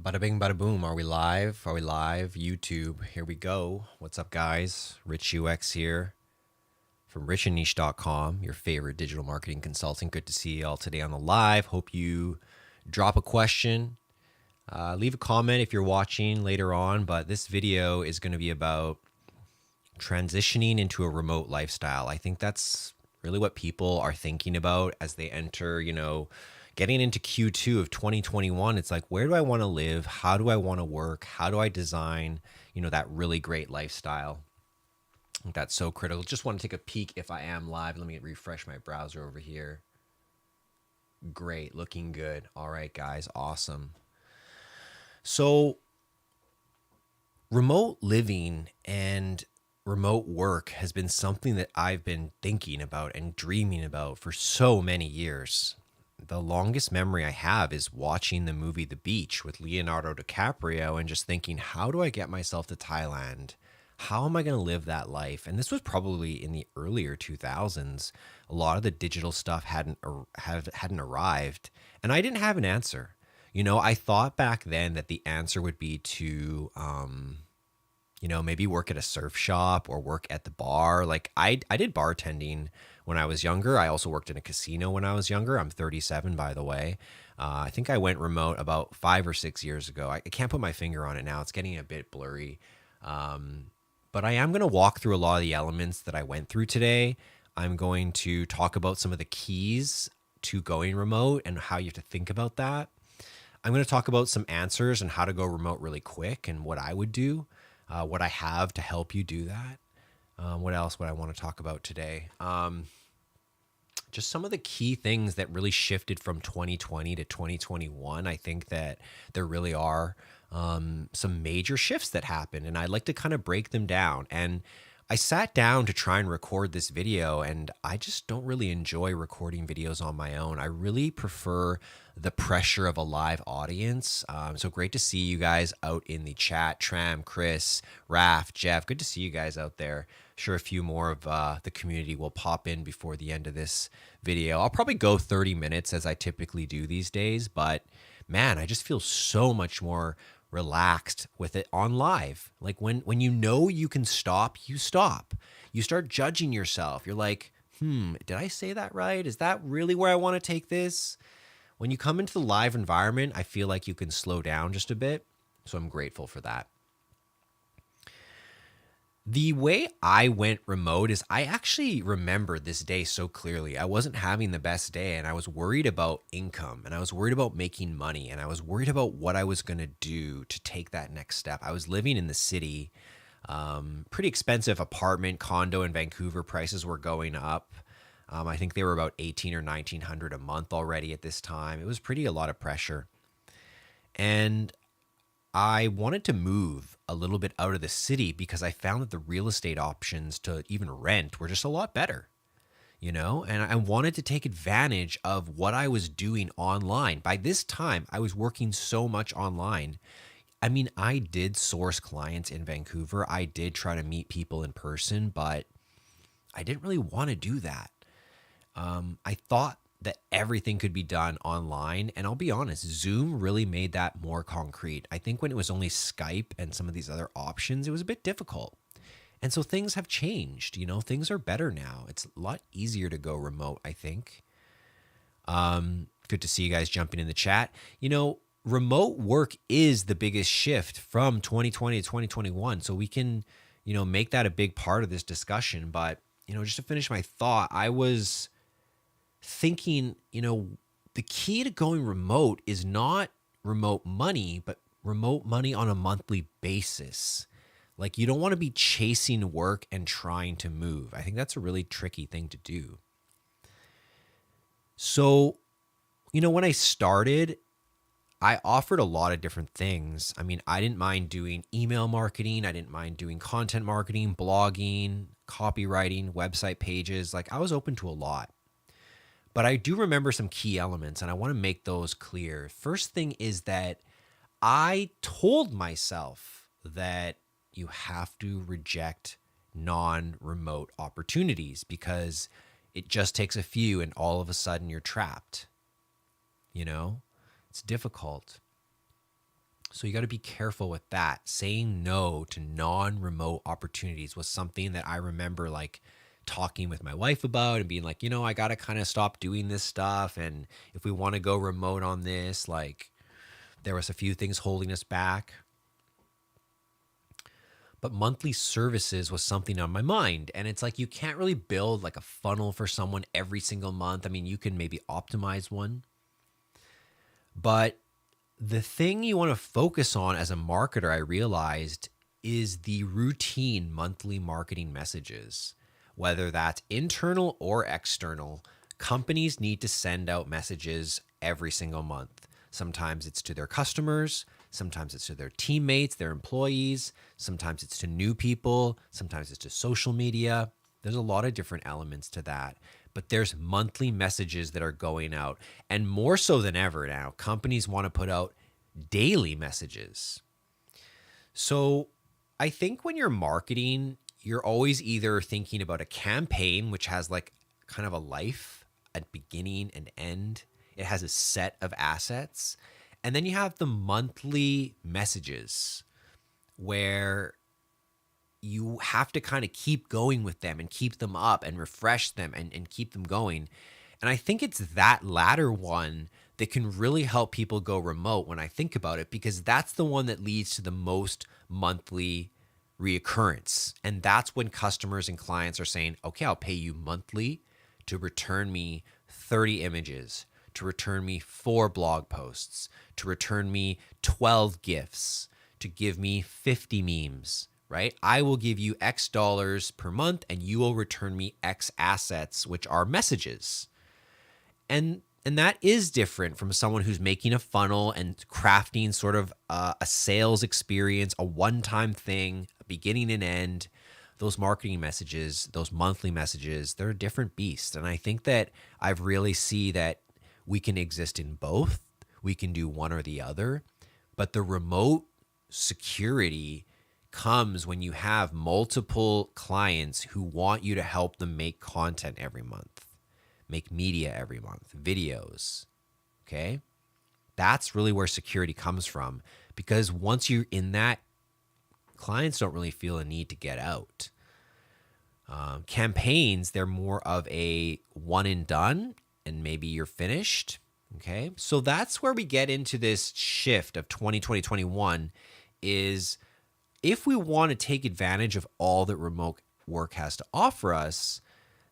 Bada bing, bada boom. Are we live? Are we live? YouTube. Here we go. What's up, guys? Rich UX here from richandniche.com, your favorite digital marketing consultant. Good to see you all today on the live. Hope you drop a question. Leave a comment if you're watching later on, but this video is going to be about transitioning into a remote lifestyle. I think that's really what people are thinking about as they enter, getting into Q2 of 2021. It's like, where do I want to live? How do I want to work? How do I design, that really great lifestyle? I think that's so critical. Just want to take a peek if I am live. Let me refresh my browser over here. Great, looking good. All right, guys, awesome. So remote living and remote work has been something that I've been thinking about and dreaming about for so many years. The longest memory I have is watching the movie The Beach with Leonardo DiCaprio and just thinking, how do I get myself to Thailand? How am I going to live that life? And this was probably in the earlier 2000s. A lot of the digital stuff hadn't arrived, and I didn't have an answer. I thought back then that the answer would be to maybe work at a surf shop or work at the bar. Like I did bartending when I was younger. I also worked in a casino when I was younger. I'm 37, by the way. I think I went remote about 5 or 6 years ago. I can't put my finger on it now. It's getting a bit blurry. But I am going to walk through a lot of the elements that I went through today. I'm going to talk about some of the keys to going remote and how you have to think about that. I'm going to talk about some answers and how to go remote really quick and what I would do. What I have to help you do that. What else would I want to talk about today? Just some of the key things that really shifted from 2020 to 2021. I think that there really are some major shifts that happened, and I'd like to kind of break them down. And I sat down to try and record this video, and I just don't really enjoy recording videos on my own. I really prefer the pressure of a live audience. So great to see you guys out in the chat. Tram, Chris, Raf, Jeff, good to see you guys out there. Sure, a few more of the community will pop in before the end of this video. I'll probably go 30 minutes as I typically do these days, but man, I just feel so much more relaxed with it on live. Like when you can stop, you stop. You start judging yourself. You're like, did I say that right? Is that really where I want to take this? When you come into the live environment, I feel like you can slow down just a bit. So I'm grateful for that. The way I went remote is I actually remember this day so clearly. I wasn't having the best day, and I was worried about income, and I was worried about making money, and I was worried about what I was going to do to take that next step. I was living in the city, pretty expensive apartment, condo in Vancouver. Prices were going up. I think they were about $1,800 or $1,900 a month already at this time. It was a lot of pressure. And I wanted to move a little bit out of the city because I found that the real estate options to even rent were just a lot better, and I wanted to take advantage of what I was doing online. By this time, I was working so much online. I mean, I did source clients in Vancouver. I did try to meet people in person, but I didn't really want to do that. I thought that everything could be done online. And I'll be honest, Zoom really made that more concrete. I think when it was only Skype and some of these other options, it was a bit difficult. And so things have changed, things are better now. It's a lot easier to go remote, I think. Good to see you guys jumping in the chat. Remote work is the biggest shift from 2020 to 2021. So we can, make that a big part of this discussion. But, just to finish my thought, I was thinking, the key to going remote is not remote money, but remote money on a monthly basis. Like, you don't want to be chasing work and trying to move. I think that's a really tricky thing to do. So, when I started, I offered a lot of different things. I mean, I didn't mind doing email marketing. I didn't mind doing content marketing, blogging, copywriting, website pages. Like, I was open to a lot. But I do remember some key elements, and I want to make those clear. First thing is that I told myself that you have to reject non-remote opportunities because it just takes a few and all of a sudden you're trapped. It's difficult. So you got to be careful with that. Saying no to non-remote opportunities was something that I remember like talking with my wife about and being like, I got to kind of stop doing this stuff. And if we want to go remote on this, like there was a few things holding us back. But monthly services was something on my mind. And it's like, you can't really build like a funnel for someone every single month. I mean, you can maybe optimize one, but the thing you want to focus on as a marketer, I realized, is the routine monthly marketing messages. Whether that's internal or external, companies need to send out messages every single month. Sometimes it's to their customers, sometimes it's to their teammates, their employees, sometimes it's to new people, sometimes it's to social media. There's a lot of different elements to that. But there's monthly messages that are going out. And more so than ever now, companies want to put out daily messages. So I think when you're marketing, you're always either thinking about a campaign, which has like kind of a life, a beginning and end. It has a set of assets. And then you have the monthly messages where you have to kind of keep going with them and keep them up and refresh them and keep them going. And I think it's that latter one that can really help people go remote when I think about it, because that's the one that leads to the most monthly reoccurrence. And that's when customers and clients are saying, okay, I'll pay you monthly to return me 30 images, to return me 4 blog posts, to return me 12 GIFs, to give me 50 memes, right? I will give you X dollars per month and you will return me X assets, which are messages. And that is different from someone who's making a funnel and crafting sort of a sales experience, a one-time thing, a beginning and end. Those marketing messages, those monthly messages, they're a different beast. And I think that I've really see that we can exist in both. We can do one or the other. But the remote security comes when you have multiple clients who want you to help them make content every month, make media every month, videos, okay? That's really where security comes from, because once you're in that, clients don't really feel a need to get out. Campaigns, they're more of a one and done, and maybe you're finished, okay? So that's where we get into this shift of 2020-21 is if we want to take advantage of all that remote work has to offer us,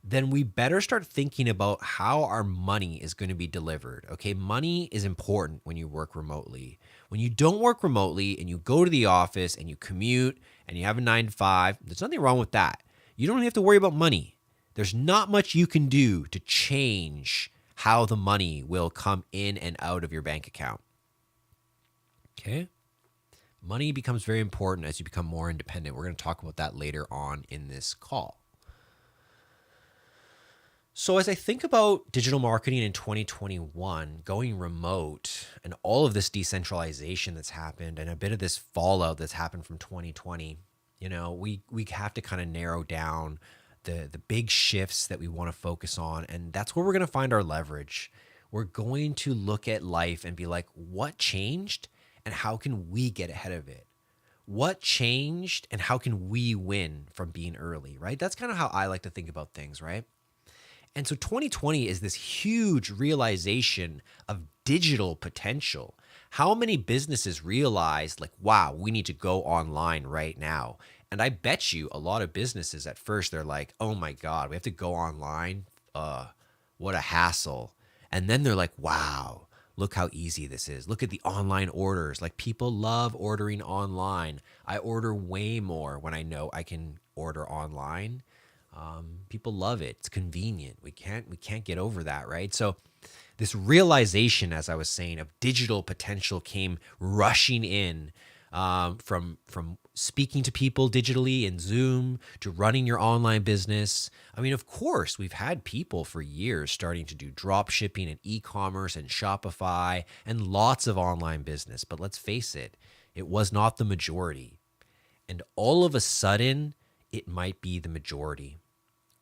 then we better start thinking about how our money is going to be delivered. Okay, money is important when you work remotely. When you don't work remotely and you go to the office and you commute and you have a 9 to 5, there's nothing wrong with that. You don't have to worry about money. There's not much you can do to change how the money will come in and out of your bank account. Okay? Money becomes very important as you become more independent. We're going to talk about that later on in this call. So as I think about digital marketing in 2021, going remote, and all of this decentralization that's happened and a bit of this fallout that's happened from 2020, we have to kind of narrow down the big shifts that we want to focus on. And that's where we're going to find our leverage. We're going to look at life and be like, what changed and how can we get ahead of it? What changed and how can we win from being early, right? That's kind of how I like to think about things, right? And so 2020 is this huge realization of digital potential. How many businesses realized like, wow, we need to go online right now? And I bet you a lot of businesses at first, they're like, oh my God, we have to go online. What a hassle. And then they're like, wow, look how easy this is. Look at the online orders. Like people love ordering online. I order way more when I know I can order online. People love it. It's convenient. We can't get over that, right? So this realization, as I was saying, of digital potential came rushing in from speaking to people digitally in Zoom to running your online business. I mean, of course, we've had people for years starting to do drop shipping and e-commerce and Shopify and lots of online business. But let's face it, it was not the majority. And all of a sudden, it might be the majority,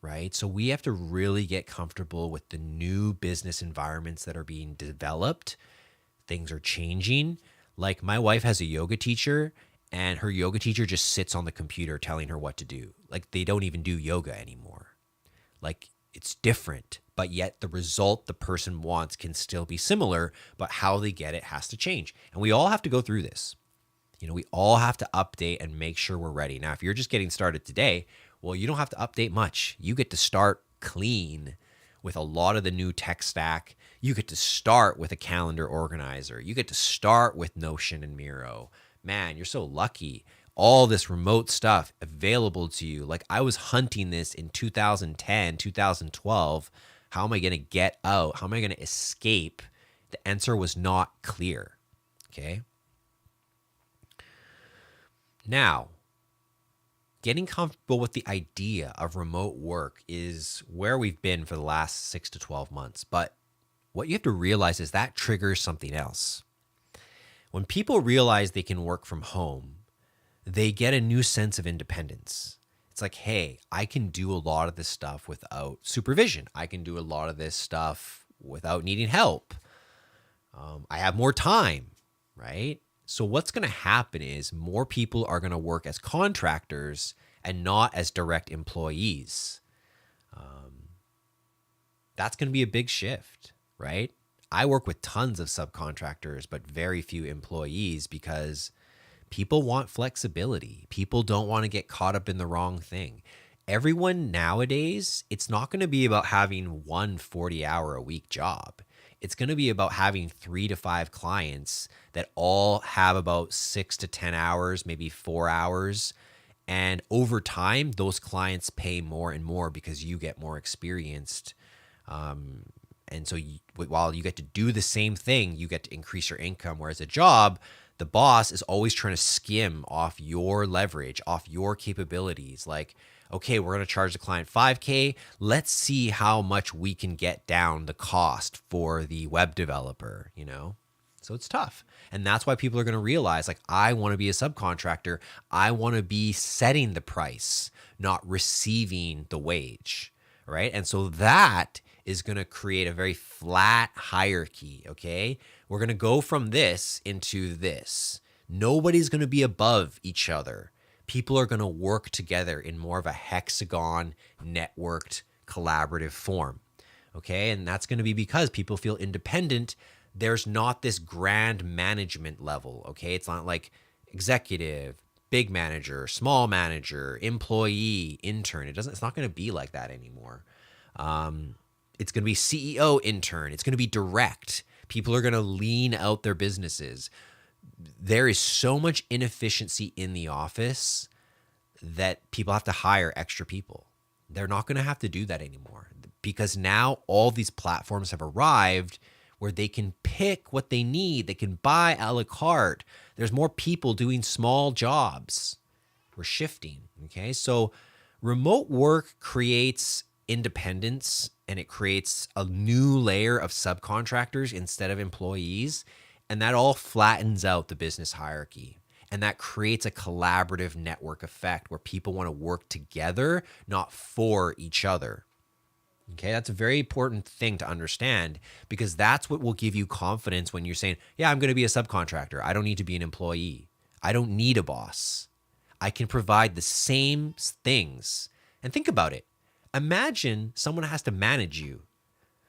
right? So we have to really get comfortable with the new business environments that are being developed. Things are changing. Like my wife has a yoga teacher and her yoga teacher just sits on the computer telling her what to do. Like they don't even do yoga anymore. Like it's different, but yet the result the person wants can still be similar, but how they get it has to change. And we all have to go through this. We all have to update and make sure we're ready. Now, if you're just getting started today, well, you don't have to update much. You get to start clean with a lot of the new tech stack. You get to start with a calendar organizer. You get to start with Notion and Miro. Man, you're so lucky. All this remote stuff available to you. Like I was hunting this in 2010, 2012. How am I going to get out? How am I going to escape? The answer was not clear. Okay. Now, getting comfortable with the idea of remote work is where we've been for the last 6 to 12 months. But what you have to realize is that triggers something else. When people realize they can work from home, they get a new sense of independence. It's like, hey, I can do a lot of this stuff without supervision. I can do a lot of this stuff without needing help. I have more time, right? So what's going to happen is more people are going to work as contractors and not as direct employees. That's going to be a big shift, right? I work with tons of subcontractors, but very few employees because people want flexibility. People don't want to get caught up in the wrong thing. Everyone nowadays, it's not going to be about having one 40-hour-a-week job. It's going to be about having 3 to 5 clients that all have about 6 to 10 hours, maybe 4 hours. And over time, those clients pay more and more because you get more experienced. And so while you get to do the same thing, you get to increase your income. Whereas a job, the boss is always trying to skim off your leverage, off your capabilities. Like, okay, we're going to charge the client $5K. Let's see how much we can get down the cost for the web developer, So it's tough. And that's why people are going to realize, like, I want to be a subcontractor. I want to be setting the price, not receiving the wage, right? And so that is going to create a very flat hierarchy, okay? We're going to go from this into this. Nobody's going to be above each other. People are going to work together in more of a hexagon, networked, collaborative form, okay? And that's going to be because people feel independent. There's not this grand management level, okay? It's not like executive, big manager, small manager, employee, intern. It's not going to be like that anymore. It's going to be CEO, intern. It's going to be direct. People are going to lean out their businesses. There is so much inefficiency in the office that people have to hire extra people. They're not going to have to do that anymore because now all these platforms have arrived where they can pick what they need. They can buy a la carte. There's more people doing small jobs. We're shifting, okay? So remote work creates independence and it creates a new layer of subcontractors instead of employees. And that all flattens out the business hierarchy. And that creates a collaborative network effect where people want to work together, not for each other. Okay, that's a very important thing to understand because that's what will give you confidence when you're saying, yeah, I'm going to be a subcontractor. I don't need to be an employee. I don't need a boss. I can provide the same things. And think about it. Imagine someone has to manage you.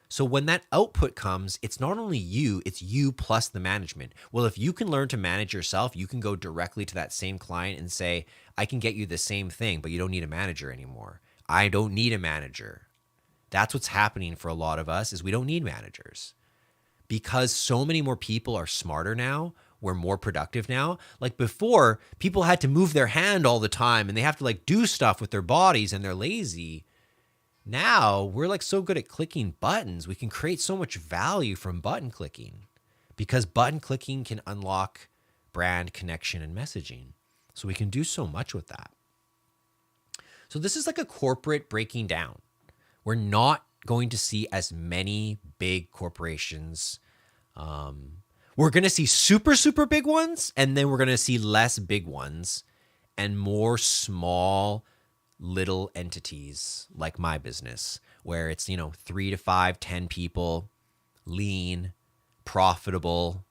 So when that output comes, it's not only you, it's you plus the management. Well, if you can learn to manage yourself, you can go directly to that same client and say, I can get you the same thing, but you don't need a manager anymore. I don't need a manager. That's what's happening for a lot of us is we don't need managers because so many more people are smarter now. We're more productive now. Like before, people had to move their hand all the time and they have to like do stuff with their bodies and they're lazy. Now we're like so good at clicking buttons. We can create so much value from button clicking because button clicking can unlock brand connection and messaging. So we can do so much with that. So this is like a corporate breaking down. We're not going to see as many big corporations. We're going to see super, super big ones, and then we're going to see less big ones and more small little entities like my business, where it's, 3 to 5, 10 people, lean, profitable.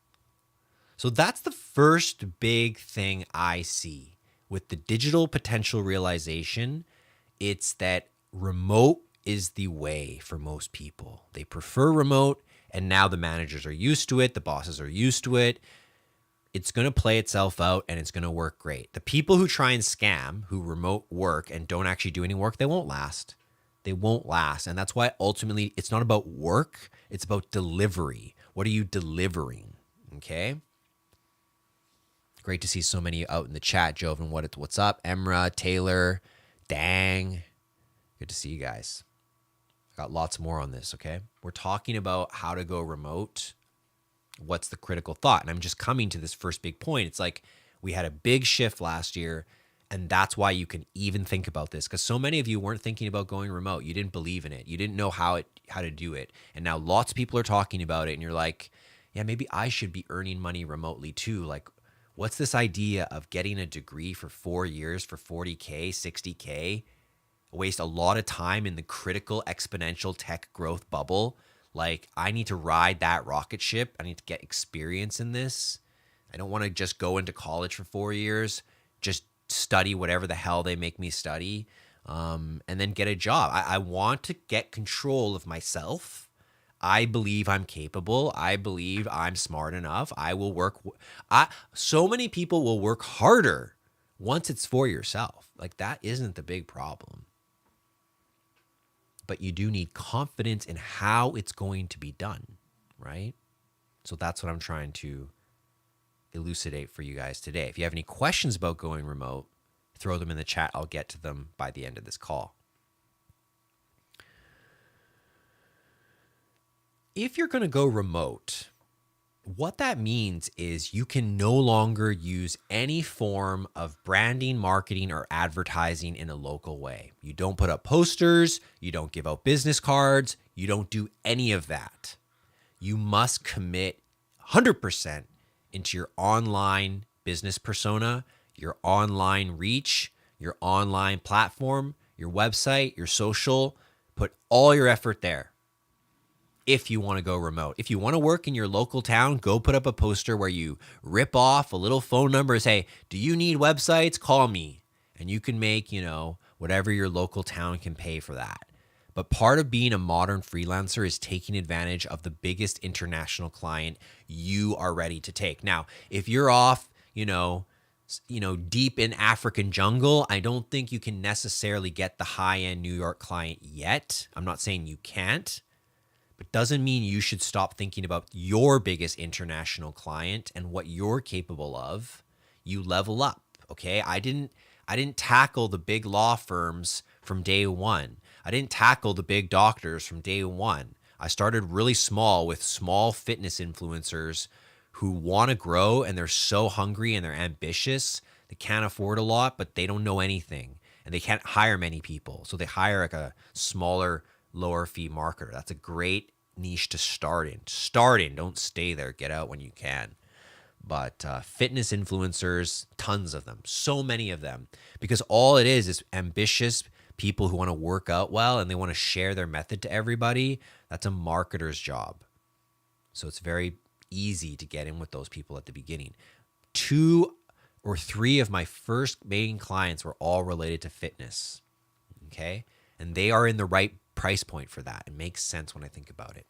So that's the first big thing I see with the digital potential realization. It's that remote is the way for most people. They prefer remote, and now the managers are used to it, the bosses are used to it. It's going to play itself out and it's going to work great. The people who try and scam, who remote work and don't actually do any work, they won't last. They won't last. And that's why ultimately it's not about work, it's about delivery. What are you delivering? Okay. Great to see so many out in the chat. Joven, what's up? Emra, Taylor, Dang. Good to see you guys. Got lots more on this, okay? We're talking about how to go remote. What's the critical thought? And I'm just coming to this first big point. It's like we had a big shift last year, and that's why you can even think about this, because so many of you weren't thinking about going remote. You didn't believe in it. You didn't know how to do it. And now lots of people are talking about it, and you're like, yeah, maybe I should be earning money remotely too. Like, what's this idea of getting a degree for 4 years for 40K, 60K? Waste a lot of time in the critical exponential tech growth bubble. Like, I need to ride that rocket ship. I need to get experience in this. I don't want to just go into college for 4 years, just study whatever the hell they make me study, and then get a job. I want to get control of myself. I believe I'm capable. I believe I'm smart enough. I will work. So many people will work harder once it's for yourself. Like, that isn't the big problem. But you do need confidence in how it's going to be done, right? So that's what I'm trying to elucidate for you guys today. If you have any questions about going remote, throw them in the chat. I'll get to them by the end of this call. If you're going to go remote, what that means is you can no longer use any form of branding, marketing, or advertising in a local way. You don't put up posters, you don't give out business cards, you don't do any of that. You must commit 100% into your online business persona, your online reach, your online platform, your website, your social. Put all your effort there. If you want to go remote. If you want to work in your local town, go put up a poster where you rip off a little phone number and say, do you need websites? Call me. And you can make, whatever your local town can pay for that. But part of being a modern freelancer is taking advantage of the biggest international client you are ready to take. Now, if you're off, deep in African jungle, I don't think you can necessarily get the high-end New York client yet. I'm not saying you can't. But doesn't mean you should stop thinking about your biggest international client and what you're capable of. You level up, okay? I didn't tackle the big law firms from day one. I didn't tackle the big doctors from day one. I started really small with small fitness influencers who want to grow, and they're so hungry and they're ambitious. They can't afford a lot, but they don't know anything, and they can't hire many people. So they hire like a smaller, lower fee marketer. That's a great niche to start in. Don't stay there. Get out when you can. But fitness influencers, tons of them, so many of them, because all it is ambitious people who want to work out well and they want to share their method to everybody. That's a marketer's job. So it's very easy to get in with those people at the beginning. 2 or 3 of my first main clients were all related to fitness. Okay. And they are in the right price point for that. It makes sense when I think about it.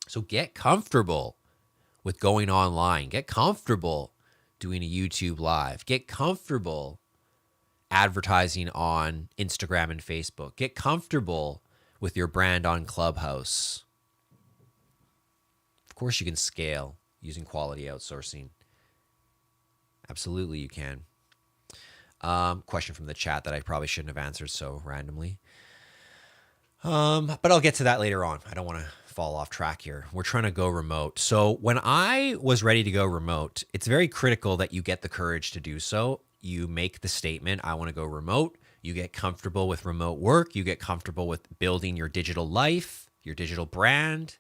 So get comfortable with going online. Get comfortable doing a YouTube live. Get comfortable advertising on Instagram and Facebook. Get comfortable with your brand on Clubhouse. Of course, you can scale using quality outsourcing. Absolutely, you can. Question from the chat that I probably shouldn't have answered so randomly. But I'll get to that later on. I don't want to fall off track here. We're trying to go remote. So when I was ready to go remote, it's very critical that you get the courage to do so. You make the statement, I want to go remote. You get comfortable with remote work. You get comfortable with building your digital life, your digital brand,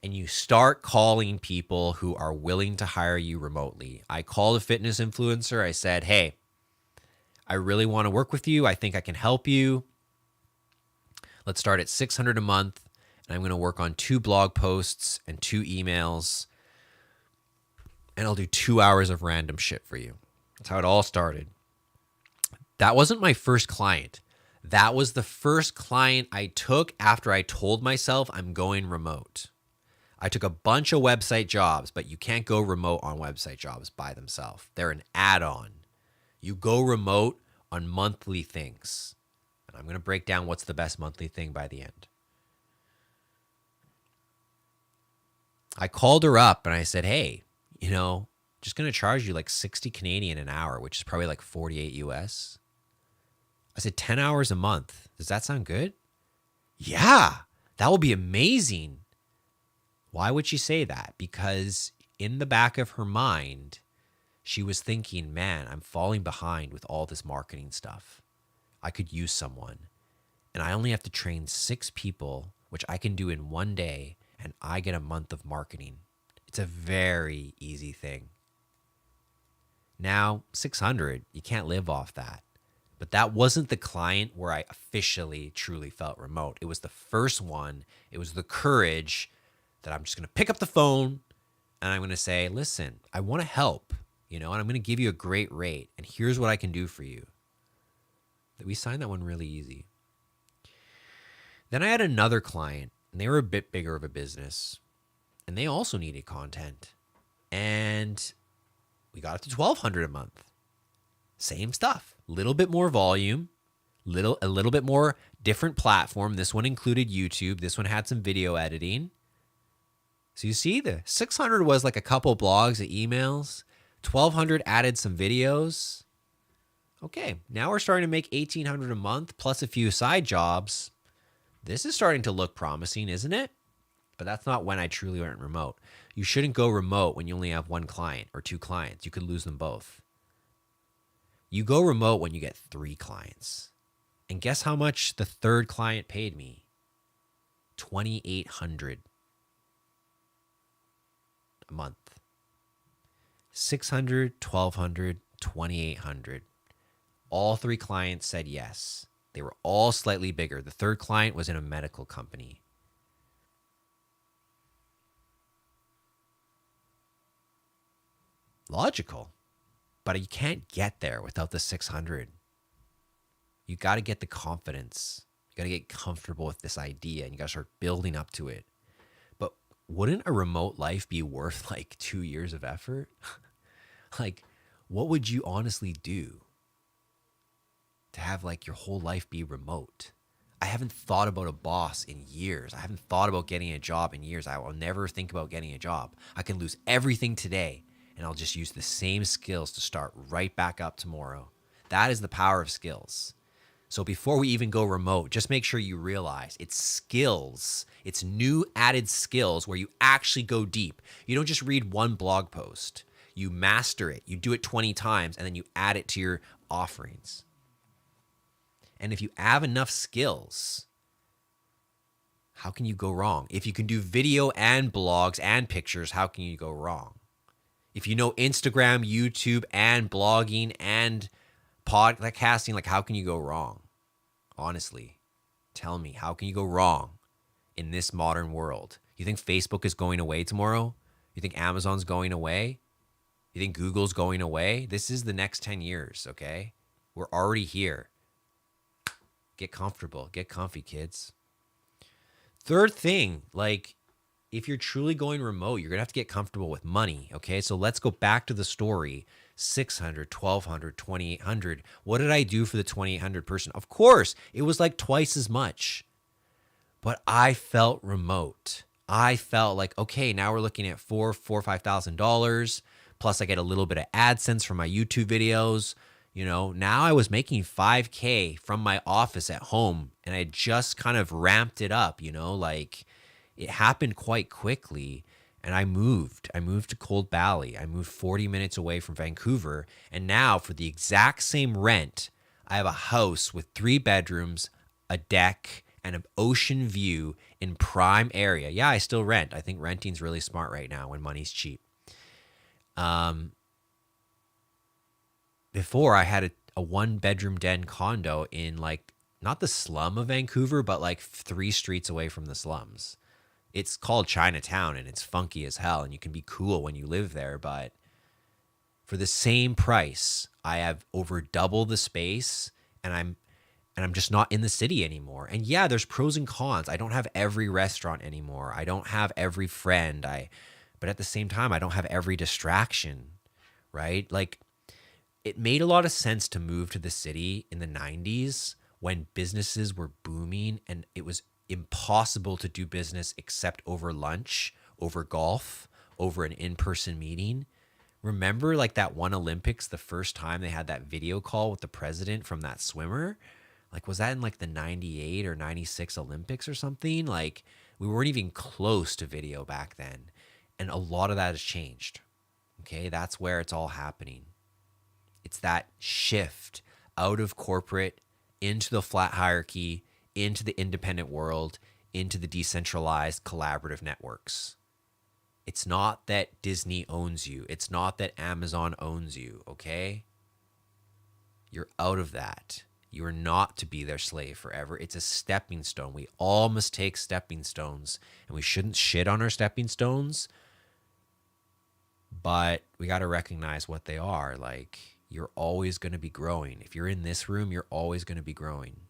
and you start calling people who are willing to hire you remotely. I called a fitness influencer. I said, hey, I really want to work with you. I think I can help you. Let's start at $600 a month, and I'm going to work on 2 blog posts and 2 emails. and I'll do 2 hours of random shit for you. That's how it all started. That wasn't my first client. That was the first client I took after I told myself I'm going remote. I took a bunch of website jobs, but you can't go remote on website jobs by themselves. They're an add-on. You go remote on monthly things. And I'm going to break down what's the best monthly thing by the end. I called her up and I said, hey, just going to charge you like 60 Canadian an hour, which is probably like 48 US. I said, 10 hours a month. Does that sound good? Yeah, that will be amazing. Why would she say that? Because in the back of her mind, she was thinking, man, I'm falling behind with all this marketing stuff. I could use someone. And I only have to train 6 people, which I can do in one day, and I get a month of marketing. It's a very easy thing. Now, 600, you can't live off that. But that wasn't the client where I officially, truly felt remote. It was the first one. It was the courage that I'm just going to pick up the phone and I'm going to say, listen, I want to help, and I'm going to give you a great rate. And here's what I can do for you. We signed that one really easy. Then I had another client, and they were a bit bigger of a business, and they also needed content. And we got up to $1,200 a month. Same stuff, little bit more volume, a little bit more different platform. This one included YouTube. This one had some video editing. So you see, the 600 was like a couple blogs of emails. 1,200 added some videos. Okay, now we're starting to make 1,800 a month plus a few side jobs. This is starting to look promising, isn't it? But that's not when I truly went remote. You shouldn't go remote when you only have one client or 2 clients. You could lose them both. You go remote when you get 3 clients. And guess how much the 3rd client paid me? $2,800 a month. 600, 1,200, 2,800. All 3 clients said yes. They were all slightly bigger. The 3rd client was in a medical company. Logical. But you can't get there without the 600. You got to get the confidence. You got to get comfortable with this idea, and you got to start building up to it. But wouldn't a remote life be worth like 2 years of effort? Like, what would you honestly do to have like your whole life be remote? I haven't thought about a boss in years. I haven't thought about getting a job in years. I will never think about getting a job. I can lose everything today, and I'll just use the same skills to start right back up tomorrow. That is the power of skills. So before we even go remote, just make sure you realize it's skills. It's new added skills where you actually go deep. You don't just read one blog post. You master it. You do it 20 times, and then you add it to your offerings. And if you have enough skills, how can you go wrong? If you can do video and blogs and pictures, how can you go wrong? If you know Instagram, YouTube, and blogging and podcasting, like how can you go wrong? Honestly, tell me, how can you go wrong in this modern world? You think Facebook is going away tomorrow? You think Amazon's going away? You think Google's going away? This is the next 10 years, okay? We're already here. Get comfortable. Get comfy, kids. Third thing, like, if you're truly going remote, you're going to have to get comfortable with money, okay? So let's go back to the story. 600, 1,200, 2,800. What did I do for the 2,800 person? Of course, it was like twice as much. But I felt remote. I felt like, okay, now we're looking at $5,000. Plus I get a little bit of AdSense from my YouTube videos. Now I was making $5,000 from my office at home, and I just kind of ramped it up, like it happened quite quickly. And I moved to Cold Valley. I moved 40 minutes away from Vancouver. And now for the exact same rent, I have a house with 3 bedrooms, a deck, and an ocean view in prime area. Yeah, I still rent. I think renting's really smart right now when money's cheap. Before I had a 1-bedroom den condo in like, not the slum of Vancouver, but like 3 streets away from the slums. It's called Chinatown, and it's funky as hell, and you can be cool when you live there, but For the same price, I have over double the space, and I'm just not in the city anymore. And yeah, there's pros and cons. I don't have every restaurant anymore. I don't have every friend. But at the same time, I don't have every distraction, right? Like, it made a lot of sense to move to the city in the 90s when businesses were booming and it was impossible to do business except over lunch, over golf, over an in-person meeting. Remember like that one Olympics, the first time they had that video call with the president from that swimmer? Like, was that in like the 98 or 96 Olympics or something? Like, we weren't even close to video back then. And a lot of that has changed. Okay, that's where it's all happening. It's that shift out of corporate into the flat hierarchy, into the independent world, into the decentralized collaborative networks. It's not that Disney owns you. It's not that Amazon owns you, okay? You're out of that. You are not to be their slave forever. It's a stepping stone. We all must take stepping stones, and we shouldn't shit on our stepping stones, but we got to recognize what they are. Like, you're always going to be growing. If you're in this room, you're always going to be growing.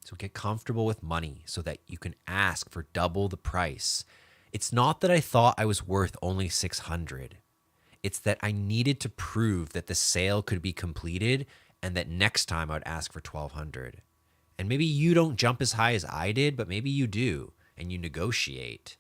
So get comfortable with money so that you can ask for double the price. It's not that I thought I was worth only $600. It's that I needed to prove that the sale could be completed and that next time I'd ask for $1,200. And maybe you don't jump as high as I did, but maybe you do and you negotiate.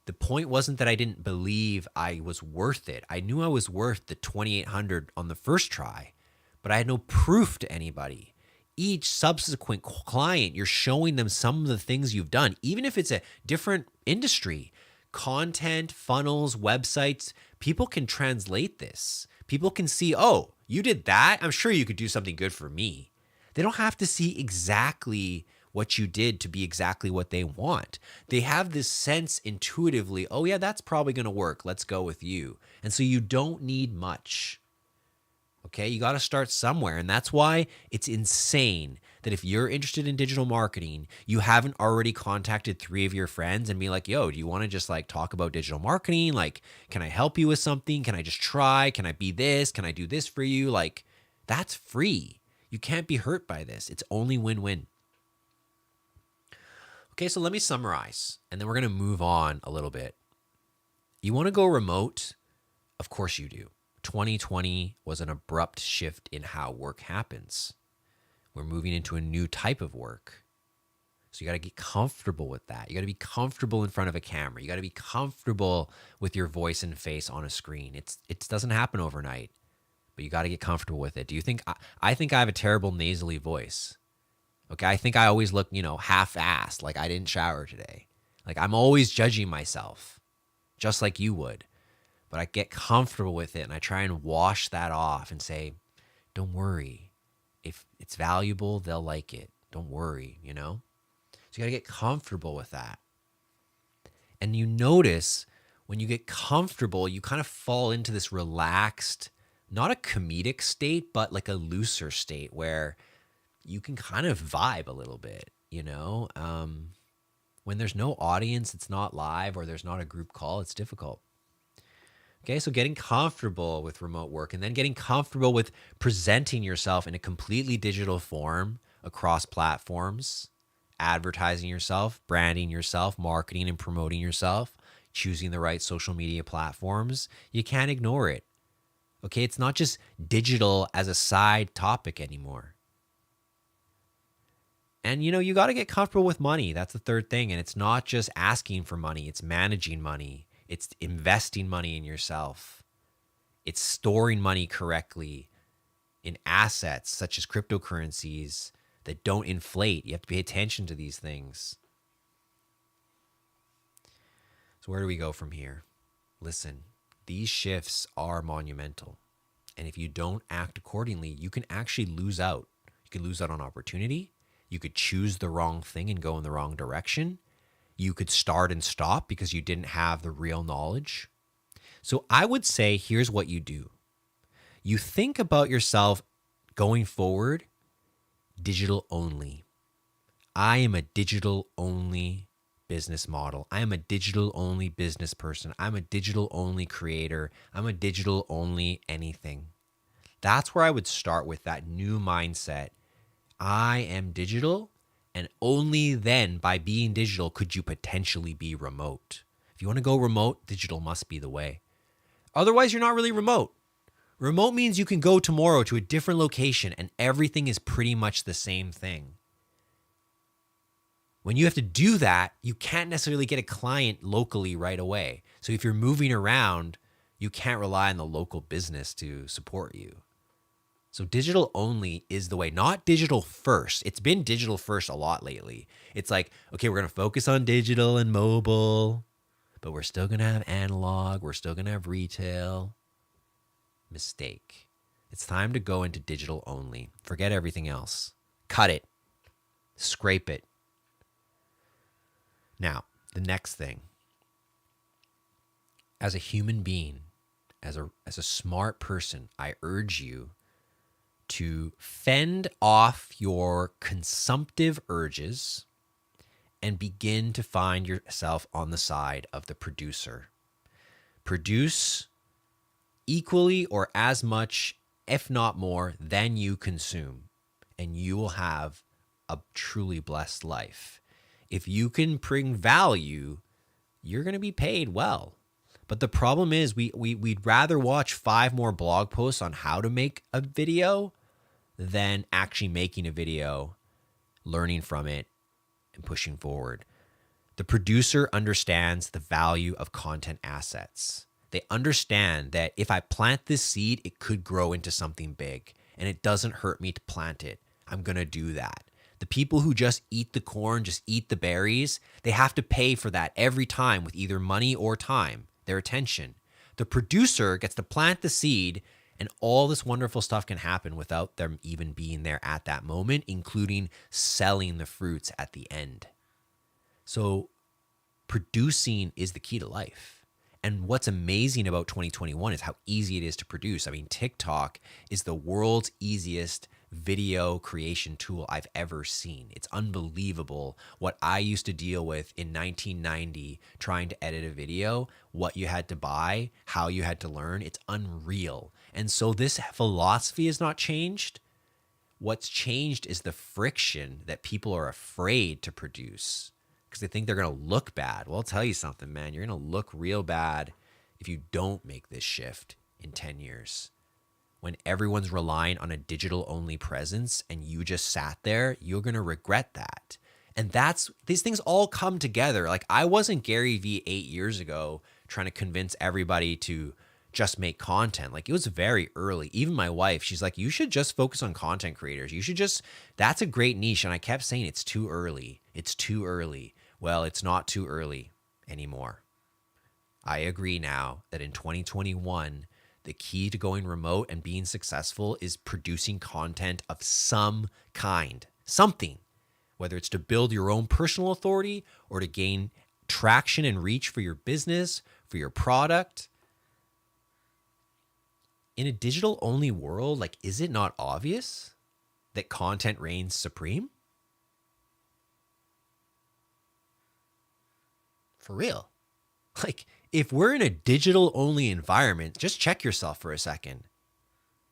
The point wasn't that I didn't believe I was worth it. I knew I was worth the $2,800 on the first try, but I had no proof to anybody. Each subsequent client, you're showing them some of the things you've done, even if it's a different industry, content, funnels, websites. People can translate this. People can see, oh, you did that? I'm sure you could do something good for me. They don't have to see exactly what you did to be exactly what they want. They have this sense intuitively, oh yeah, that's probably going to work. Let's go with you. And so you don't need much. Okay, you got to start somewhere. And that's why it's insane that if you're interested in digital marketing, you haven't already contacted 3 of your friends and be like, yo, do you want to just like talk about digital marketing? Like, can I help you with something? Can I just try? Can I be this? Can I do this for you? Like, that's free. You can't be hurt by this. It's only win-win. Okay, so let me summarize, and then we're going to move on a little bit. You want to go remote? Of course you do. 2020 was an abrupt shift in how work happens. We're moving into a new type of work. So you got to get comfortable with that. You got to be comfortable in front of a camera. You got to be comfortable with your voice and face on a screen. It doesn't happen overnight, but you got to get comfortable with it. Do you think I think I have a terrible nasally voice? Okay, I think I always look, half-assed, like I didn't shower today. Like I'm always judging myself, just like you would. But I get comfortable with it and I try and wash that off and say, don't worry. If it's valuable, they'll like it. Don't worry, So you got to get comfortable with that. And you notice when you get comfortable, you kind of fall into this relaxed, not a comedic state, but like a looser state where you can kind of vibe a little bit, When there's no audience, it's not live, or there's not a group call, it's difficult. Okay, so getting comfortable with remote work and then getting comfortable with presenting yourself in a completely digital form across platforms, advertising yourself, branding yourself, marketing and promoting yourself, choosing the right social media platforms. You can't ignore it. Okay, it's not just digital as a side topic anymore. And, you got to get comfortable with money. That's the third thing. And it's not just asking for money. It's managing money. It's investing money in yourself. It's storing money correctly in assets such as cryptocurrencies that don't inflate. You have to pay attention to these things. So where do we go from here? Listen, these shifts are monumental. And if you don't act accordingly, you can actually lose out. You can lose out on opportunity. You could choose the wrong thing and go in the wrong direction. You could start and stop because you didn't have the real knowledge. So I would say, here's what you do. You think about yourself going forward, digital only. I am a digital only business model. I am a digital only business person. I'm a digital only creator. I'm a digital only anything. That's where I would start with that new mindset. I am digital, and only then by being digital could you potentially be remote. If you want to go remote, digital must be the way. Otherwise, you're not really remote. Remote means you can go tomorrow to a different location and everything is pretty much the same thing. When you have to do that, you can't necessarily get a client locally right away. So if you're moving around, you can't rely on the local business to support you. So digital only is the way, not digital first. It's been digital first a lot lately. It's like, okay, we're going to focus on digital and mobile, but we're still going to have analog. We're still going to have retail. Mistake. It's time to go into digital only. Forget everything else. Cut it. Scrape it. Now, the next thing. As a human being, as a smart person, I urge you to fend off your consumptive urges and begin to find yourself on the side of the producer. Produce equally or as much, if not more, than you consume, and you will have a truly blessed life. If you can bring value, you're going to be paid well. But the problem is we'd rather watch 5 more blog posts on how to make a video than actually making a video, learning from it, and pushing forward. The producer understands the value of content assets. They understand that if I plant this seed, it could grow into something big, and it doesn't hurt me to plant it. I'm going to do that. The people who just eat the corn, just eat the berries, they have to pay for that every time with either money or time, their attention. The producer gets to plant the seed, and all this wonderful stuff can happen without them even being there at that moment, including selling the fruits at the end. So producing is the key to life. And what's amazing about 2021 is how easy it is to produce. I mean, TikTok is the world's easiest video creation tool I've ever seen. It's unbelievable what I used to deal with in 1990 trying to edit a video, what you had to buy, how you had to learn. It's unreal. And so this philosophy has not changed. What's changed is the friction that people are afraid to produce because they think they're going to look bad. Well, I'll tell you something, man. You're going to look real bad if you don't make this shift in 10 years. When everyone's relying on a digital only presence and you just sat there, you're going to regret that. And these things all come together. Like I wasn't Gary Vee 8 years ago trying to convince everybody to just make content. Like it was very early. Even my wife, she's like, you should just focus on content creators. That's a great niche. And I kept saying it's too early. It's too early. Well, it's not too early anymore. I agree now that in 2021, the key to going remote and being successful is producing content of some kind, something, whether it's to build your own personal authority or to gain traction and reach for your business, for your product. In a digital only world, like, is it not obvious that content reigns supreme? For real. Like, if we're in a digital only environment, just check yourself for a second.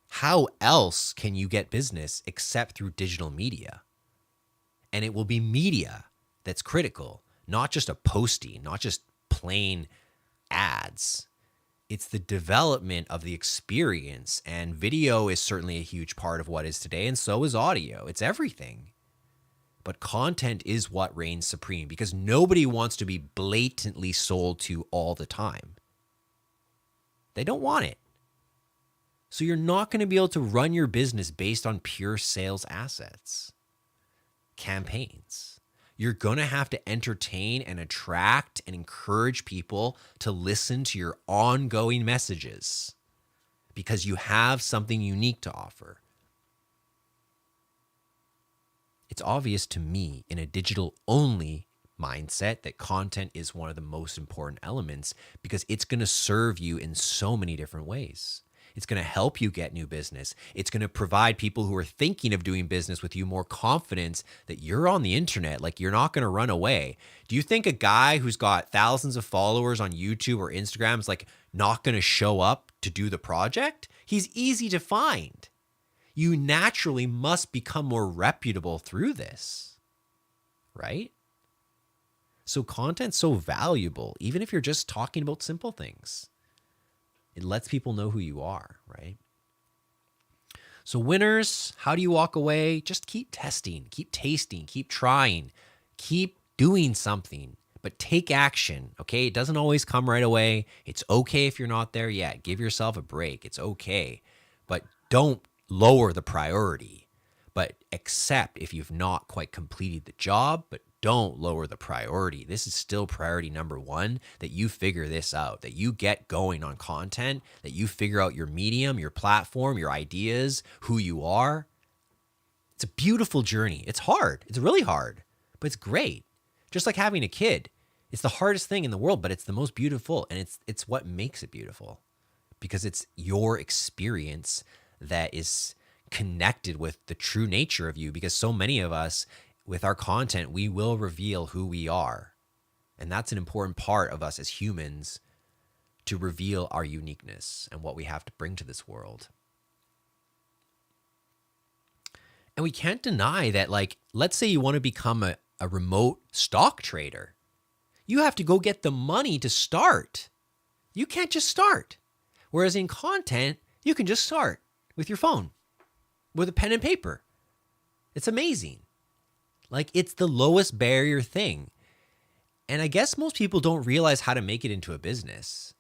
How else can you get business except through digital media? And it will be media that's critical, not just a posting, not just plain ads. It's the development of the experience, and video is certainly a huge part of what is today, and so is audio. It's everything. But content is what reigns supreme because nobody wants to be blatantly sold to all the time. They don't want it. So you're not going to be able to run your business based on pure sales assets, campaigns. You're going to have to entertain and attract and encourage people to listen to your ongoing messages because you have something unique to offer. It's obvious to me in a digital only mindset that content is one of the most important elements because it's going to serve you in so many different ways. It's going to help you get new business. It's going to provide people who are thinking of doing business with you more confidence that you're on the internet, like you're not going to run away. Do you think a guy who's got thousands of followers on YouTube or Instagram is like not going to show up to do the project? He's easy to find. You naturally must become more reputable through this, right? So content's so valuable, even if you're just talking about simple things. It lets people know who you are, right? So winners, how do you walk away? Just keep testing, keep tasting, keep trying, keep doing something, but take action, okay? It doesn't always come right away. It's okay if you're not there yet. Give yourself a break. It's okay, but don't lower the priority, but accept if you've not quite completed the job, but don't lower the priority. This is still priority number one, that you figure this out, that you get going on content, that you figure out your medium, your platform, your ideas, who you are. It's a beautiful journey. It's hard. It's really hard, but it's great. Just like having a kid. It's the hardest thing in the world, but it's the most beautiful, and it's what makes it beautiful, because it's your experience that is connected with the true nature of you, because so many of us, with our content, we will reveal who we are. And that's an important part of us as humans, to reveal our uniqueness and what we have to bring to this world. And we can't deny that, like, let's say you want to become a remote stock trader. You have to go get the money to start. You can't just start. Whereas in content, you can just start with your phone, with a pen and paper. It's amazing. Like, it's the lowest barrier thing. And I guess most people don't realize how to make it into a business.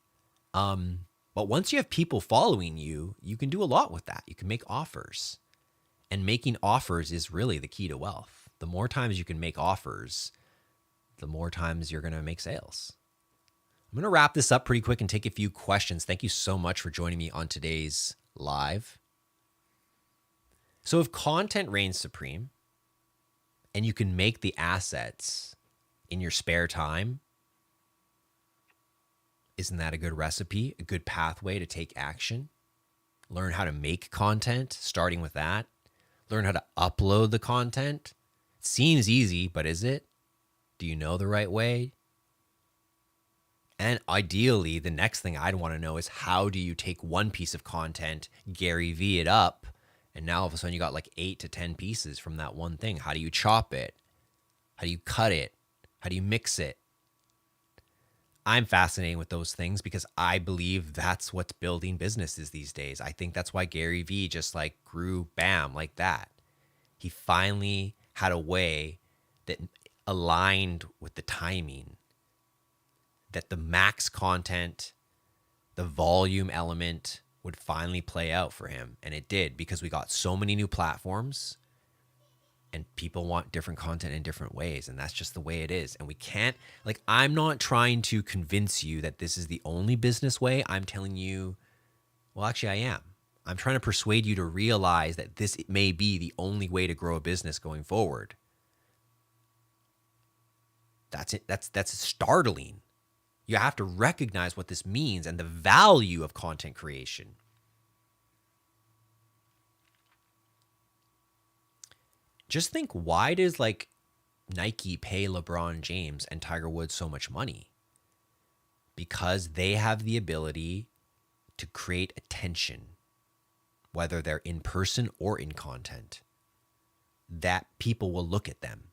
But once you have people following you, you can do a lot with that. You can make offers. And making offers is really the key to wealth. The more times you can make offers, the more times you're going to make sales. I'm going to wrap this up pretty quick and take a few questions. Thank you so much for joining me on today's live. So if content reigns supreme, and you can make the assets in your spare time, isn't that a good recipe, a good pathway to take action? Learn how to make content, starting with that. Learn how to upload the content. It seems easy, but is it? Do you know the right way? And ideally, the next thing I'd want to know is, how do you take one piece of content, Gary V it up, and now all of a sudden you got like 8 to 10 pieces from that one thing? How do you chop it? How do you cut it? How do you mix it? I'm fascinated with those things because I believe that's what's building businesses these days. I think that's why Gary Vee just like grew bam like that. He finally had a way that aligned with the timing, that the max content, the volume element would finally play out for him. And it did, because we got so many new platforms and people want different content in different ways. And that's just the way it is. And we can't, like, I'm not trying to convince you that this is the only business way. I'm telling you, well, actually I am. I'm trying to persuade you to realize that this may be the only way to grow a business going forward. That's it. That's startling. You have to recognize what this means and the value of content creation. Just think, why does like Nike pay LeBron James and Tiger Woods so much money? Because they have the ability to create attention, whether they're in person or in content, that people will look at them.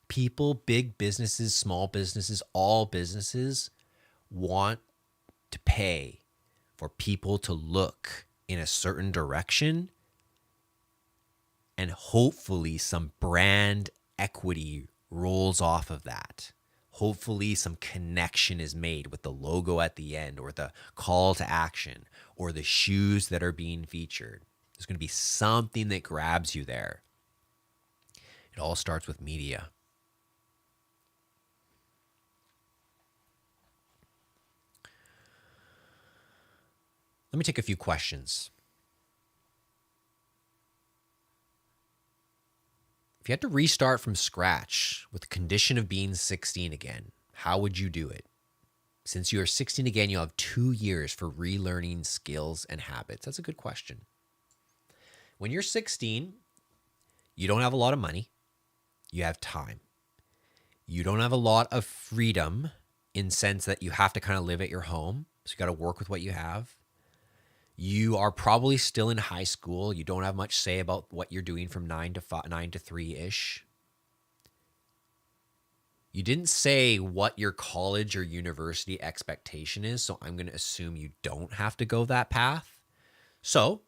People, big businesses, small businesses, all businesses want to pay for people to look in a certain direction, and hopefully some brand equity rolls off of that. Hopefully some connection is made with the logo at the end, or the call to action, or the shoes that are being featured. There's going to be something that grabs you there. It all starts with media. Let me take a few questions. If you had to restart from scratch with the condition of being 16 again, how would you do it? Since you are 16 again, you'll have 2 years for relearning skills and habits. That's a good question. When you're 16, you don't have a lot of money. You have time. You don't have a lot of freedom in sense that you have to kind of live at your home. So you got to work with what you have. You are probably still in high school. You don't have much say about what you're doing from 9 to 3-ish. You didn't say what your college or university expectation is, so I'm going to assume you don't have to go that path. So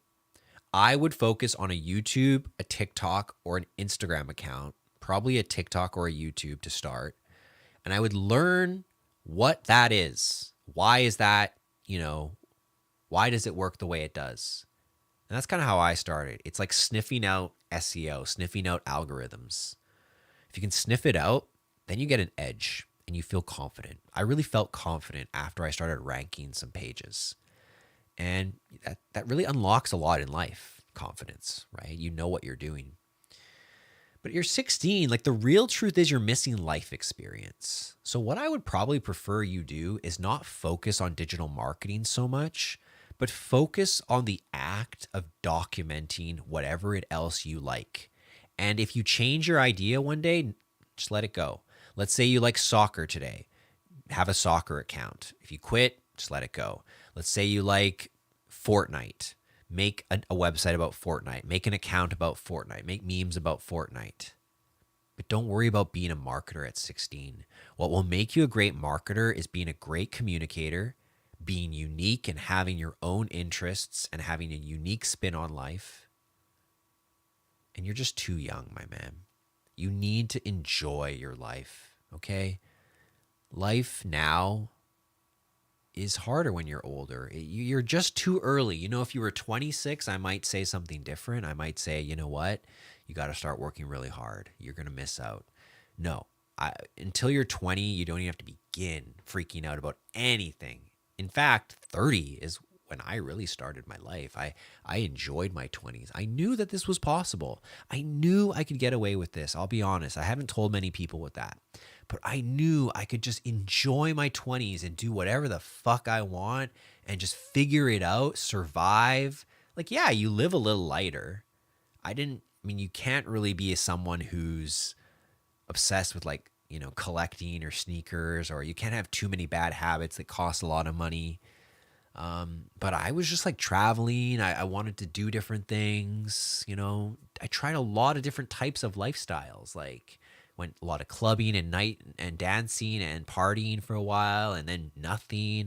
I would focus on a YouTube, a TikTok, or an Instagram account, probably a TikTok or a YouTube to start. And I would learn what that is. Why is that, why does it work the way it does? And that's kind of how I started. It's like sniffing out SEO, sniffing out algorithms. If you can sniff it out, then you get an edge and you feel confident. I really felt confident after I started ranking some pages. And that really unlocks a lot in life, confidence, right? You know what you're doing. But you're 16, like the real truth is you're missing life experience. So what I would probably prefer you do is not focus on digital marketing so much, but focus on the act of documenting whatever it else you like. And if you change your idea one day, just let it go. Let's say you like soccer today. Have a soccer account. If you quit, just let it go. Let's say you like Fortnite. Make a website about Fortnite. Make an account about Fortnite. Make memes about Fortnite. But don't worry about being a marketer at 16. What will make you a great marketer is being a great communicator, being unique and having your own interests and having a unique spin on life. And you're just too young, my man. You need to enjoy your life, okay? Life now is harder when you're older. You're just too early. If you were 26, I might say something different. I might say, you know what? You got to start working really hard. You're going to miss out. No, until you're 20, you don't even have to begin freaking out about anything. In fact, 30 is when I really started my life. I enjoyed my 20s. I knew that this was possible. I knew I could get away with this. I'll be honest. I haven't told many people with that. But I knew I could just enjoy my 20s and do whatever the fuck I want and just figure it out, survive. Like, yeah, you live a little lighter. You can't really be someone who's obsessed with collecting or sneakers, or you can't have too many bad habits that cost a lot of money. But I was just traveling. I wanted to do different things. I tried a lot of different types of lifestyles, went a lot of clubbing and night and dancing and partying for a while and then nothing.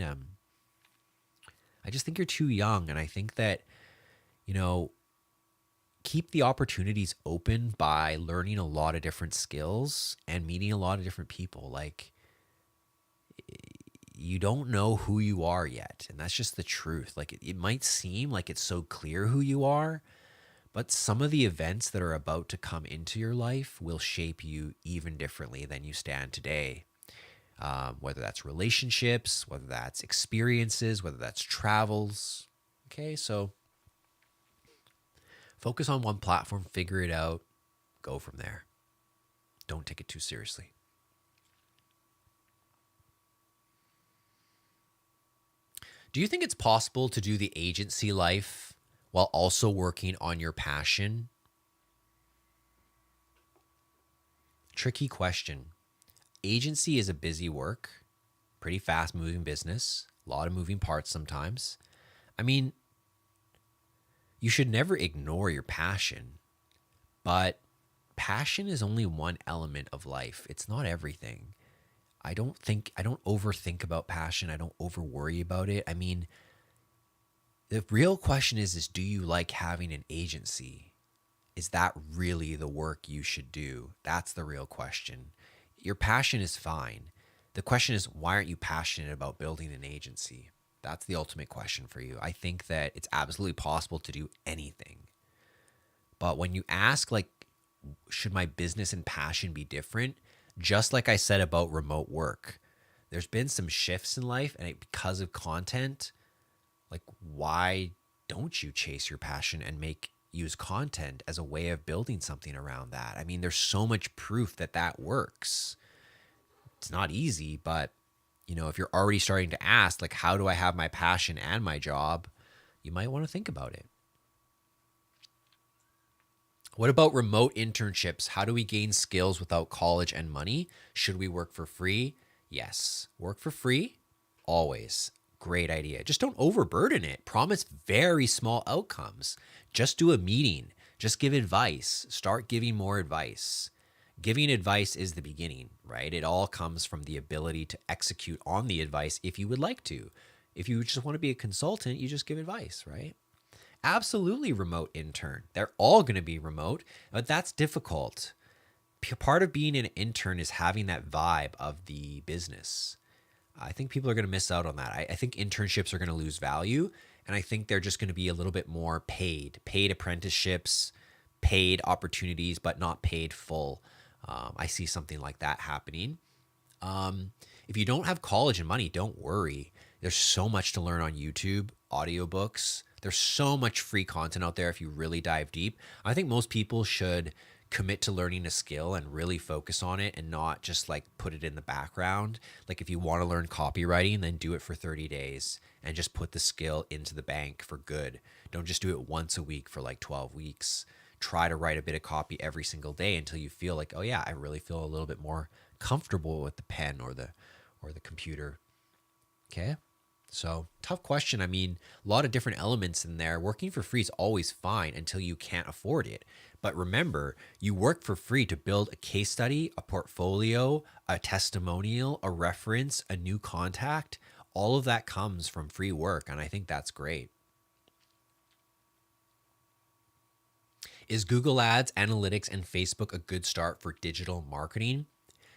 I just think you're too young. And I think that, keep the opportunities open by learning a lot of different skills and meeting a lot of different people. You don't know who you are yet. And that's just the truth. It might seem like it's so clear who you are, but some of the events that are about to come into your life will shape you even differently than you stand today. Whether that's relationships, whether that's experiences, whether that's travels. Okay, so focus on one platform, figure it out, go from there. Don't take it too seriously. Do you think it's possible to do the agency life while also working on your passion? Tricky question. Agency is a busy work, pretty fast moving business, a lot of moving parts sometimes. You should never ignore your passion, but passion is only one element of life. It's not everything. I don't overthink about passion. I don't over worry about it. The real question is do you like having an agency? Is that really the work you should do? That's the real question. Your passion is fine. The question is, why aren't you passionate about building an agency? That's the ultimate question for you. I think that it's absolutely possible to do anything. But when you ask, should my business and passion be different? Just like I said about remote work, there's been some shifts in life, and because of content, why don't you chase your passion and use content as a way of building something around that? There's so much proof that works. It's not easy, but If you're already starting to ask, like, how do I have my passion and my job? You might want to think about it. What about remote internships? How do we gain skills without college and money? Should we work for free? Yes. Work for free? Always. Great idea. Just don't overburden it. Promise very small outcomes. Just do a meeting. Just give advice. Start giving more advice. Giving advice is the beginning, right? It all comes from the ability to execute on the advice if you would like to. If you just want to be a consultant, you just give advice, right? Absolutely remote intern. They're all going to be remote, but that's difficult. Part of being an intern is having that vibe of the business. I think people are going to miss out on that. I think internships are going to lose value, and I think they're just going to be a little bit more paid apprenticeships, paid opportunities, but not paid full. I see something like that happening. If you don't have college and money, don't worry. There's so much to learn on YouTube, audiobooks. There's so much free content out there if you really dive deep. I think most people should commit to learning a skill and really focus on it and not just like put it in the background. Like if you want to learn copywriting, then do it for 30 days and just put the skill into the bank for good. Don't just do it once a week for like 12 weeks. Try to write a bit of copy every single day until you feel like, oh yeah, I really feel a little bit more comfortable with the pen or the computer. Okay? So, tough question. I mean, a lot of different elements in there. Working for free is always fine until you can't afford it. But remember, you work for free to build a case study, a portfolio, a testimonial, a reference, a new contact. All of that comes from free work, and I think that's great. Is Google Ads, Analytics, and Facebook a good start for digital marketing?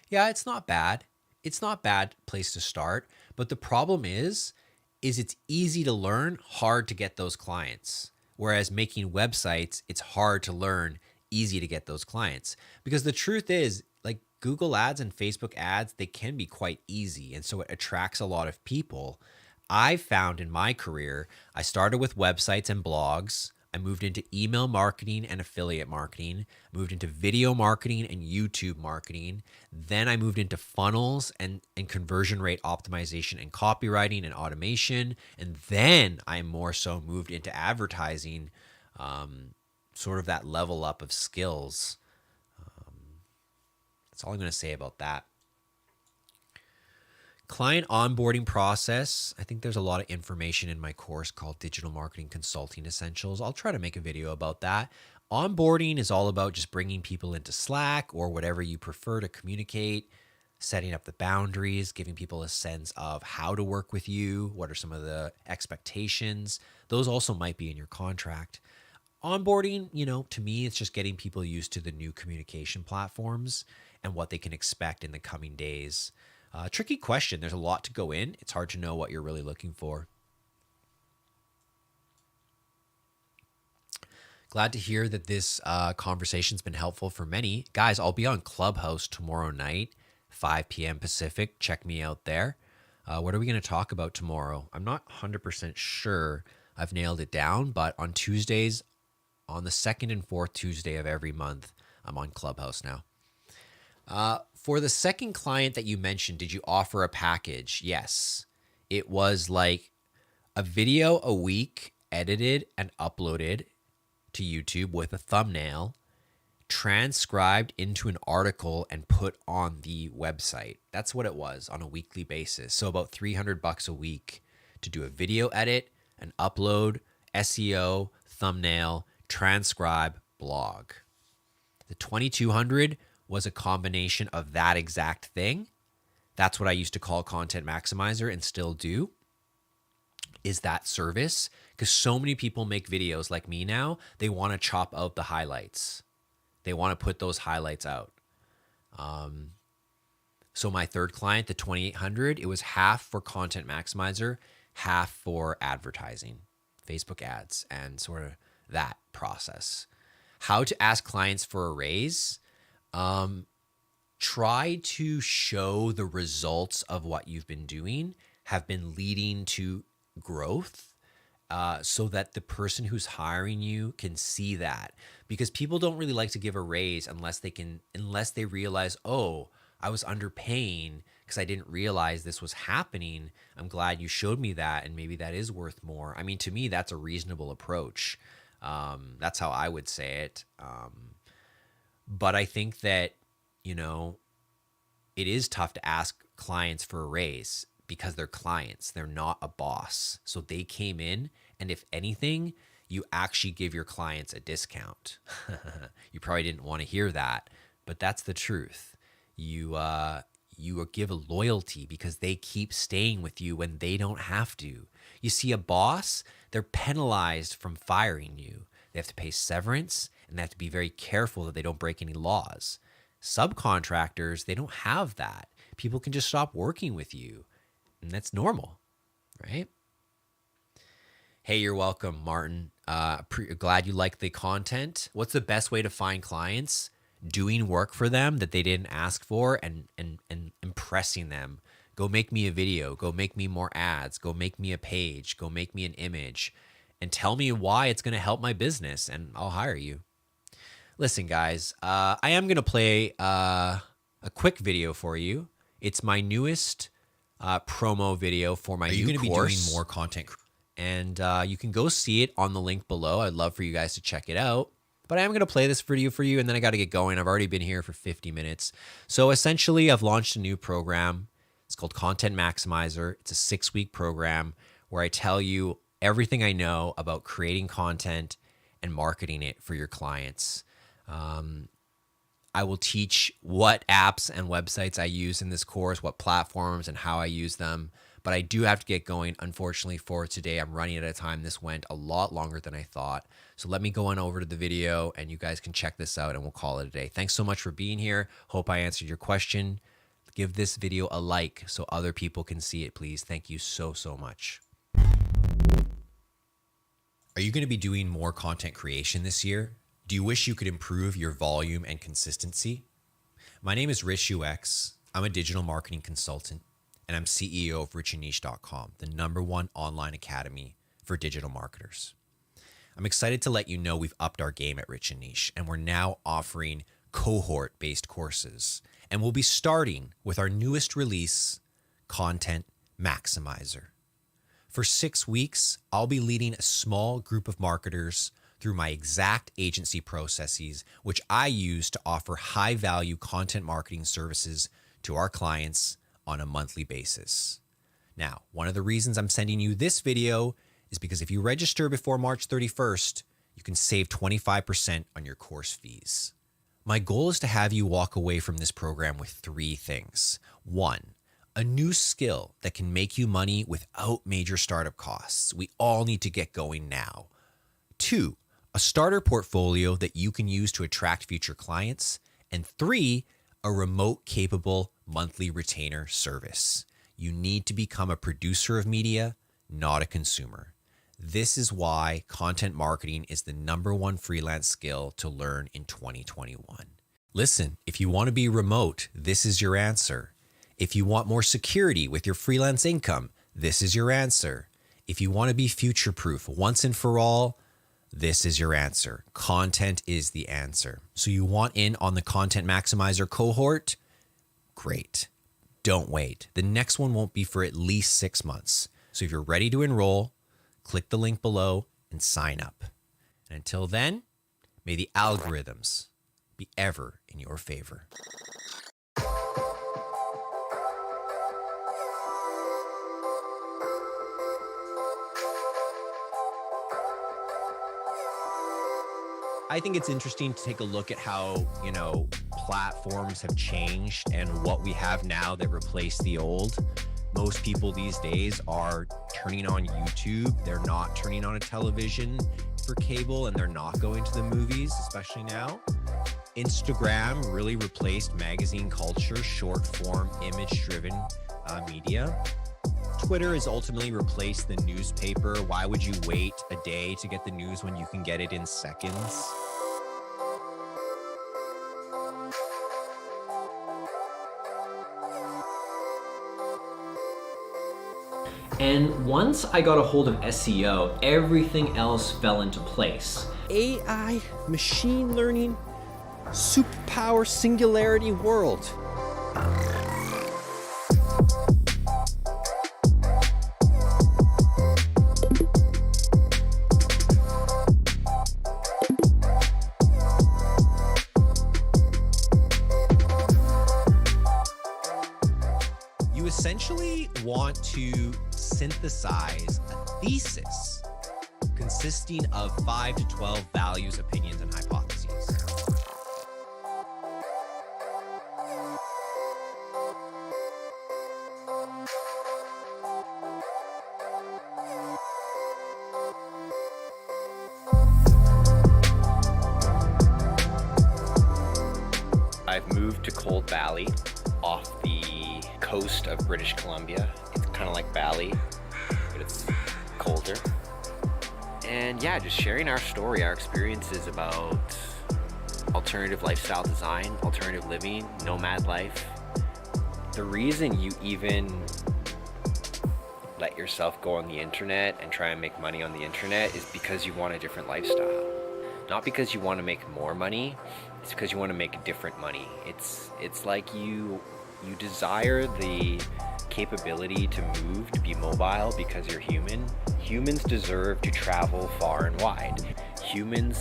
Yeah, it's not bad. It's not a bad place to start. But the problem is it's easy to learn, hard to get those clients. Whereas making websites, it's hard to learn, easy to get those clients. Because the truth is, like Google Ads and Facebook ads, they can be quite easy. And so it attracts a lot of people. I've found in my career, I started with websites and blogs. I moved into email marketing and affiliate marketing, moved into video marketing and YouTube marketing. Then I moved into funnels and conversion rate optimization and copywriting and automation. And then I more so moved into advertising, sort of that level up of skills. That's all I'm going to say about that. Client onboarding process. I think there's a lot of information in my course called Digital Marketing Consulting Essentials. I'll try to make a video about that. Onboarding is all about just bringing people into Slack or whatever you prefer to communicate, setting up the boundaries, giving people a sense of how to work with you, what are some of the expectations. Those also might be in your contract. Onboarding, to me, it's just getting people used to the new communication platforms and what they can expect in the coming days. Tricky question. There's a lot to go in. It's hard to know what you're really looking for. Glad to hear that this conversation's been helpful for many. Guys, I'll be on Clubhouse tomorrow night, 5 p.m. Pacific. Check me out there. What are we going to talk about tomorrow? I'm not 100% sure I've nailed it down, but on Tuesdays, on the second and fourth Tuesday of every month, I'm on Clubhouse now. For the second client that you mentioned, did you offer a package? Yes. It was like a video a week edited and uploaded to YouTube with a thumbnail, transcribed into an article and put on the website. That's what it was on a weekly basis. So about $300 a week to do a video edit, an upload, SEO, thumbnail, transcribe, blog. The $2,200 was a combination of that exact thing. That's what I used to call Content Maximizer and still do, is that service. Because so many people make videos like me now, they want to chop out the highlights. They want to put those highlights out. So my third client, the $2,800, it was half for Content Maximizer, half for advertising, Facebook ads, and sort of that process. How to ask clients for a raise. Try to show the results of what you've been doing have been leading to growth, so that the person who's hiring you can see that. Because people don't really like to give a raise unless they realize, oh, I was underpaying because I didn't realize this was happening. I'm glad you showed me that, and maybe that is worth more. I mean, to me, that's a reasonable approach. That's how I would say it. But I think that, you know, it is tough to ask clients for a raise because they're clients. They're not a boss. So they came in, and if anything, you actually give your clients a discount. You probably didn't want to hear that, but that's the truth. You give a loyalty because they keep staying with you when they don't have to. You see, a boss, they're penalized from firing you. They have to pay severance, and they have to be very careful that they don't break any laws. Subcontractors, they don't have that. People can just stop working with you, and that's normal, right? Hey, you're welcome, Martin. Glad you like the content. What's the best way to find clients? Doing work for them that they didn't ask for, and impressing them. Go make me a video. Go make me more ads. Go make me a page. Go make me an image. And tell me why it's going to help my business, and I'll hire you. Listen, guys, I am going to play a quick video for you. It's my newest promo video for my new course. Are you going to be doing more content? And you can go see it on the link below. I'd love for you guys to check it out. But I am going to play this video for you, and then I got to get going. I've already been here for 50 minutes. So essentially, I've launched a new program. It's called Content Maximizer. It's a 6-week program where I tell you everything I know about creating content and marketing it for your clients. I will teach what apps and websites I use in this course, what platforms and how I use them. But I do have to get going. Unfortunately for today, I'm running out of time. This went a lot longer than I thought. So let me go on over to the video and you guys can check this out and we'll call it a day. Thanks so much for being here. Hope I answered your question. Give this video a like so other people can see it, please. Thank you so, so much. Are you going to be doing more content creation this year? Do you wish you could improve your volume and consistency? My name is Rich UX. I'm a digital marketing consultant, and I'm CEO of richandniche.com, the #1 online academy for digital marketers. I'm excited to let you know we've upped our game at Rich and Niche, and we're now offering cohort-based courses. And we'll be starting with our newest release, Content Maximizer. For 6 weeks, I'll be leading a small group of marketers through my exact agency processes, which I use to offer high-value content marketing services to our clients on a monthly basis. Now, one of the reasons I'm sending you this video is because if you register before March 31st, you can save 25% on your course fees. My goal is to have you walk away from this program with 3 things. 1, a new skill that can make you money without major startup costs. We all need to get going now. 2, a starter portfolio that you can use to attract future clients. And 3, a remote capable monthly retainer service. You need to become a producer of media, not a consumer. This is why content marketing is the #1 freelance skill to learn in 2021. Listen, if you want to be remote, this is your answer. If you want more security with your freelance income, this is your answer. If you want to be future-proof once and for all, this is your answer. Content is the answer. So you want in on the Content Maximizer cohort? Great. Don't wait. The next one won't be for at least 6 months. So if you're ready to enroll, click the link below and sign up. And until then, may the algorithms be ever in your favor. I think it's interesting to take a look at how, platforms have changed and what we have now that replaced the old. Most people these days are turning on YouTube. They're not turning on a television for cable, and they're not going to the movies, especially now. Instagram really replaced magazine culture, short form, image-driven media. Twitter has ultimately replaced the newspaper. Why would you wait a day to get the news when you can get it in seconds? And once I got a hold of SEO, everything else fell into place. AI, machine learning, superpower singularity world. want to synthesize a thesis consisting of 5 to 12 values, opinions, and hypotheses. I've moved to Cold Valley off the coast of British Columbia. It's kind of like Bali, but it's colder. And yeah, just sharing our story, our experiences about alternative lifestyle design, alternative living, nomad life. The reason you even let yourself go on the internet and try and make money on the internet is because you want a different lifestyle. Not because you want to make more money, it's because you want to make different money. It's like you desire the capability to move, to be mobile because you're human. Humans deserve to travel far and wide. Humans